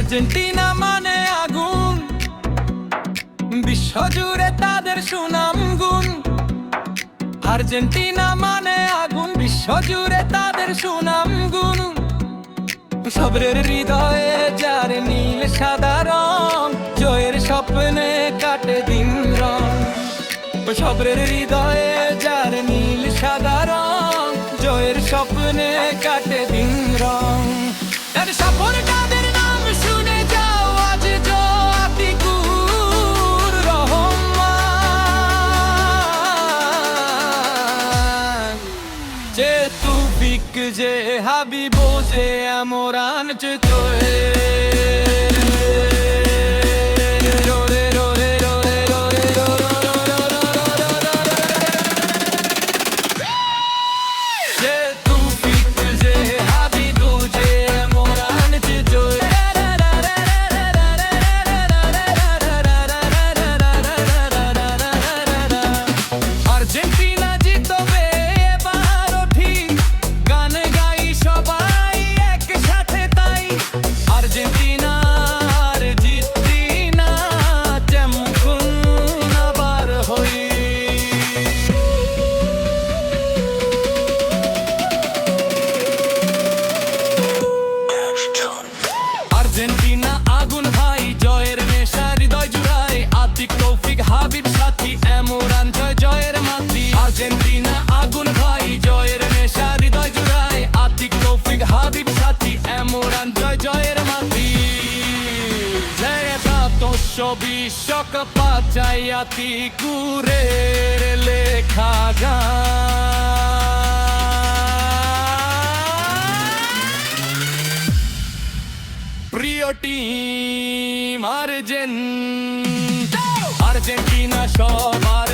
Argentina মানে আগুন, বিশ্বজুড়ে তাদের সুনাম গুণ। আর্জেন্টিনা মানে আগুন, বিশ্বজুড়ে তাদের সুনাম গুণ। সবরের হৃদয়ে যার নীল সাদা রং, জয়ের স্বপ্নে কাটে দিন রং। সবরের হৃদয়ে যার নীল সাদা রং, জয়ের স্বপ্নে কাটে দিন রং। তার সাপোর্টারদের নাম শুনে যাও আজ আতিকুর রহমান, যে তুফিক যে হাবিবো যে আমরান যে তোয়ে। আর্জেন্টিনা জিতবে এবারও ঠিক, গান গাই সবাই একসাথে তাই। আর্জেন্টিনার জিততি না যেমন আবার হই। আর্জেন্টিনা আগুন ভাই, জয়ের নেশা হৃদয় জুড়ায়। আতিক তৌফিক হাবিব সাথী এমরান জয় জয়ের মাতৃ। আর্জেন্টিনা আগুন ভাই, জয়ের নেশা হৃদয় জুড়ায়। আতিক তৌফিক হাবিব সাথী এমরান জয় জয়ের মাতৃ। জয় বিশ্বকাপ চাই আতিকুরের লেখা গান। প্রিয় টিম আর্জেন্টিনা সবার